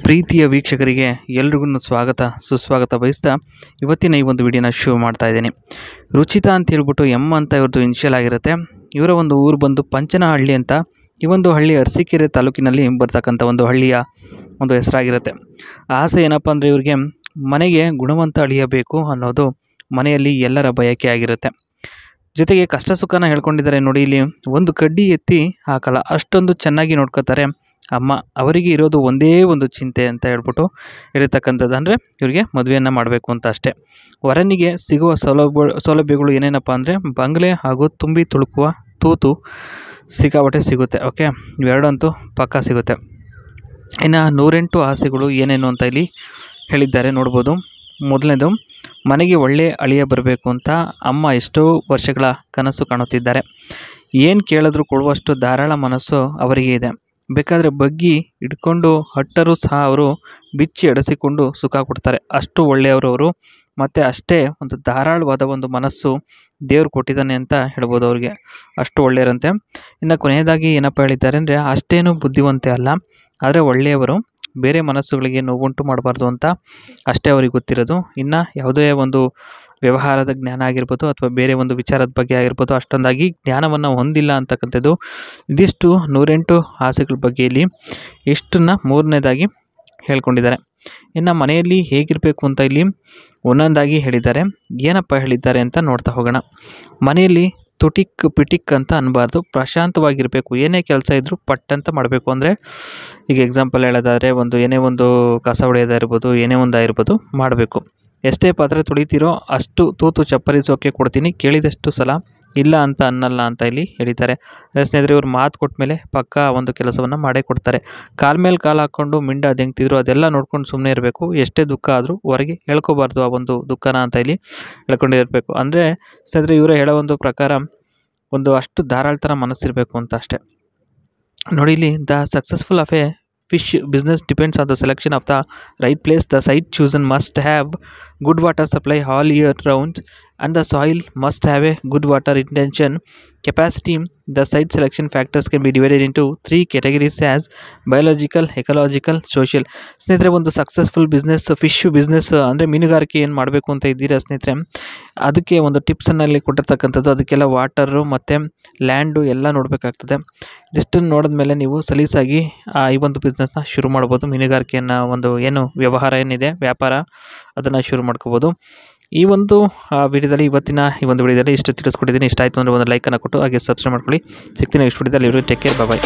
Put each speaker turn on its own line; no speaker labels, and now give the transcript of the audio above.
ಪ್ರೀತಿಯ ವೀಕ್ಷಕರಿಗೆ ಎಲ್ರಿಗೂ ಸ್ವಾಗತ ಸುಸ್ವಾಗತ ಬಯಸ್ತಾ ಇವತ್ತಿನ ಈ ಒಂದು ವಿಡಿಯೋನ ಶುರು ಮಾಡ್ತಾ ಇದ್ದೀನಿ. ರುಚಿತಾ ಅಂತ ಹೇಳ್ಬಿಟ್ಟು ಎಮ್ ಅಂತ ಇವ್ರದ್ದು ಇನಿಷಿಯಲ್ ಆಗಿರುತ್ತೆ. ಇವರ ಒಂದು ಊರು ಬಂದು ಪಂಚನಹಳ್ಳಿ ಅಂತ. ಈ ಒಂದು ಹಳ್ಳಿ ಅರಸೀಕೆರೆ ತಾಲೂಕಿನಲ್ಲಿ ಬರ್ತಕ್ಕಂಥ ಒಂದು ಹಳ್ಳಿಯ ಒಂದು ಹೆಸರಾಗಿರುತ್ತೆ. ಆಸೆ ಏನಪ್ಪ ಅಂದರೆ ಇವ್ರಿಗೆ ಮನೆಗೆ ಗುಣವಂತ ಅಳಿಯ ಬೇಕು ಅನ್ನೋದು ಮನೆಯಲ್ಲಿ ಎಲ್ಲರ ಬಯಕೆ ಆಗಿರುತ್ತೆ. ಜೊತೆಗೆ ಕಷ್ಟ ಸುಖನ ಹೇಳ್ಕೊಂಡಿದ್ದಾರೆ. ನೋಡಿ, ಇಲ್ಲಿ ಒಂದು ಕಡ್ಡಿ ಎತ್ತಿ ಹಾಕಲ್ಲ, ಅಷ್ಟೊಂದು ಚೆನ್ನಾಗಿ ನೋಡ್ಕೋತಾರೆ ಅಮ್ಮ. ಅವರಿಗೆ ಇರೋದು ಒಂದೇ ಒಂದು ಚಿಂತೆ ಅಂತ ಹೇಳ್ಬಿಟ್ಟು ಇರತಕ್ಕಂಥದ್ದು ಅಂದರೆ ಇವರಿಗೆ ಮದುವೆಯನ್ನು ಮಾಡಬೇಕು ಅಂತ ಅಷ್ಟೇ. ವರನಿಗೆ ಸಿಗುವ ಸೌಲಭ್ಯಗಳು ಏನೇನಪ್ಪ ಅಂದರೆ ಬಂಗಲೆ ಹಾಗೂ ತುಂಬಿ ತುಳುಕುವ ತೂತು ಸಿಕ್ಕಾಪಟ್ಟೆ ಸಿಗುತ್ತೆ. ಓಕೆ, ಇವೆರಡಂತೂ ಪಕ್ಕಾ ಸಿಗುತ್ತೆ. ಇನ್ನು 108 ಆಸೆಗಳು ಏನೇನು ಅಂತ ಇಲ್ಲಿ ಹೇಳಿದ್ದಾರೆ ನೋಡ್ಬೋದು. ಮೊದಲನೇದು, ಮನೆಗೆ ಒಳ್ಳೆಯ ಅಳಿಯ ಬರಬೇಕು ಅಂತ ಅಮ್ಮ ಎಷ್ಟೋ ವರ್ಷಗಳ ಕನಸು ಕಾಣುತ್ತಿದ್ದಾರೆ. ಏನು ಕೇಳಿದ್ರು ಕೊಡುವಷ್ಟು ಧಾರಾಳ ಮನಸ್ಸು ಅವರಿಗೆ ಇದೆ. ಬೇಕಾದರೆ ಬಗ್ಗಿ ಹಿಡ್ಕೊಂಡು ಹಟ್ಟರೂ ಸಹ ಅವರು ಬಿಚ್ಚಿ ಎಡೆಸಿಕೊಂಡು ಸುಖ ಕೊಡ್ತಾರೆ. ಅಷ್ಟು ಒಳ್ಳೆಯವರು ಅವರು, ಮತ್ತು ಅಷ್ಟೇ ಒಂದು ಧಾರಾಳವಾದ ಒಂದು ಮನಸ್ಸು ದೇವರು ಕೊಟ್ಟಿದ್ದಾನೆ ಅಂತ ಹೇಳ್ಬೋದು. ಅವ್ರಿಗೆ ಅಷ್ಟು ಒಳ್ಳೆಯರಂತೆ. ಇನ್ನು ಕೊನೆಯದಾಗಿ ಏನಪ್ಪ ಹೇಳಿದ್ದಾರೆ ಅಂದರೆ, ಅಷ್ಟೇನು ಬುದ್ಧಿವಂತೆ ಅಲ್ಲ, ಆದರೆ ಒಳ್ಳೆಯವರು, ಬೇರೆ ಮನಸ್ಸುಗಳಿಗೆ ನೋವುಂಟು ಮಾಡಬಾರ್ದು ಅಂತ ಅಷ್ಟೇ ಅವ್ರಿಗೆ ಗೊತ್ತಿರೋದು. ಇನ್ನು ಯಾವುದೇ ಒಂದು ವ್ಯವಹಾರದ ಜ್ಞಾನ ಆಗಿರ್ಬೋದು ಅಥವಾ ಬೇರೆ ಒಂದು ವಿಚಾರದ ಬಗ್ಗೆ ಆಗಿರ್ಬೋದು ಅಷ್ಟೊಂದಾಗಿ ಜ್ಞಾನವನ್ನು ಹೊಂದಿಲ್ಲ ಅಂತಕ್ಕಂಥದ್ದು. ಇದಿಷ್ಟು 108 ಆಸೆಗಳ ಬಗ್ಗೆ ಇಲ್ಲಿ ಇಷ್ಟನ್ನು ಮೂರನೇದಾಗಿ ಹೇಳ್ಕೊಂಡಿದ್ದಾರೆ. ಇನ್ನು ಮನೆಯಲ್ಲಿ ಹೇಗಿರಬೇಕು ಅಂತ ಇಲ್ಲಿ ಒಂದೊಂದಾಗಿ ಹೇಳಿದ್ದಾರೆ. ಏನಪ್ಪ ಹೇಳಿದ್ದಾರೆ ಅಂತ ನೋಡ್ತಾ ಹೋಗೋಣ. ಮನೆಯಲ್ಲಿ ತುಟಿಕ್ ಪಿಟಿಕ್ ಅಂತ ಅನ್ನಬಾರ್ದು, ಪ್ರಶಾಂತವಾಗಿರಬೇಕು. ಏನೇ ಕೆಲಸ ಇದ್ದರೂ ಪಟ್ ಅಂತ ಮಾಡಬೇಕು. ಅಂದರೆ ಈಗ ಎಕ್ಸಾಂಪಲ್ ಹೇಳೋದಾದರೆ, ಏನೇ ಒಂದು ಕಸ ಹೊಡೆಯೋದಾಗಿರ್ಬೋದು, ಏನೇ ಒಂದು ಆಗಿರ್ಬೋದು ಮಾಡಬೇಕು. ಎಷ್ಟೇ ಪಾತ್ರೆ ತುಳಿತೀರೋ ಅಷ್ಟು ತೂತು ಚಪ್ಪರಿಸೋಕೆ ಕೊಡ್ತೀನಿ, ಕೇಳಿದಷ್ಟು ಸಲ ಇಲ್ಲ ಅಂತ ಅನ್ನಲ್ಲ ಅಂತ ಇಲ್ಲಿ ಹೇಳಿದ್ದಾರೆ. ಸ್ನೇಹಿತರೆ, ಇವ್ರು ಮಾತು ಕೊಟ್ಟ ಮೇಲೆ ಪಕ್ಕಾ ಒಂದು ಕೆಲಸವನ್ನು ಮಾಡೇ ಕೊಡ್ತಾರೆ. ಕಾಲ ಮೇಲೆ ಕಾಲು ಹಾಕ್ಕೊಂಡು ಮಿಂಡ ಅದೆಂಗ್ತಿದ್ರು ಅದೆಲ್ಲ ನೋಡ್ಕೊಂಡು ಸುಮ್ಮನೆ ಇರಬೇಕು. ಎಷ್ಟೇ ದುಃಖ ಆದರೂ ಹೊರಗೆ ಹೇಳ್ಕೋಬಾರ್ದು ಆ ಒಂದು ದುಃಖನ ಅಂತ ಇಲ್ಲಿ ಹೇಳ್ಕೊಂಡಿರಬೇಕು. ಅಂದರೆ ಸ್ನೇಹಿತರೆ, ಇವರೇ ಹೇಳೋ ಒಂದು ಪ್ರಕಾರ ಒಂದು ಅಷ್ಟು ಧಾರಾಳತನ ಮನಸ್ಸಿರಬೇಕು ಅಂತ ಅಷ್ಟೇ. ನೋಡಿ, ಇಲ್ಲಿ the successful of A fish business depends on the selection of the right place. The site chosen must have good water supply all year round, and the soil must have a good water retention capacity. The site selection factors can be divided into 3 categories as biological, ecological, social. ಸ್ನೇಹಿತರೆ, ಒಂದು successful business, fish business ಅಂದರೆ ಮೀನುಗಾರಿಕೆ ಏನು ಮಾಡಬೇಕು ಅಂತ ಇದ್ದೀರಾ ಸ್ನೇಹಿತರೆ, ಅದಕ್ಕೆ ಒಂದು ಟಿಪ್ಸನ್ನಲ್ಲಿ ಕೊಟ್ಟಿರ್ತಕ್ಕಂಥದ್ದು. ಅದಕ್ಕೆಲ್ಲ ವಾಟರು ಮತ್ತು ಲ್ಯಾಂಡು ಎಲ್ಲ ನೋಡಬೇಕಾಗ್ತದೆ. ಇದಿಷ್ಟನ್ನು ನೋಡಿದ್ಮೇಲೆ ನೀವು ಸಲೀಸಾಗಿ ಈ ಒಂದು ಬಿಸ್ನೆಸ್ನ ಶುರು ಮಾಡ್ಬೋದು. ಮೀನುಗಾರಿಕೆಯನ್ನು ಒಂದು ಏನು ವ್ಯವಹಾರ ಏನಿದೆ, ವ್ಯಾಪಾರ, ಅದನ್ನು ಶುರು ಮಾಡ್ಕೋಬೋದು. ಈ ಒಂದು ವಿಡಿಯೋದಲ್ಲಿ ಇವತ್ತಿನ ಈ ಒಂದು ವಿಡಿಯೋದಲ್ಲಿ ಇಷ್ಟು ತಿಳಿಸ್ಕೊಟ್ಟಿದ್ದೀನಿ. ಇಷ್ಟ ಆಯಿತು ಅಂದರೆ ಒಂದು ಲೈಕನ್ನು ಕೊಟ್ಟು ಹಾಗೆ ಸಬ್ಸ್ಕ್ರೈಬ್ ಮಾಡ್ಕೊಳ್ಳಿ. ಸಿಗ್ತೀನಿ ನೆಕ್ಸ್ಟ್ ವಿಡಿಯೋದಲ್ಲಿ. ಟೇಕ್ ಕೇರ್, ಬಾಯ್.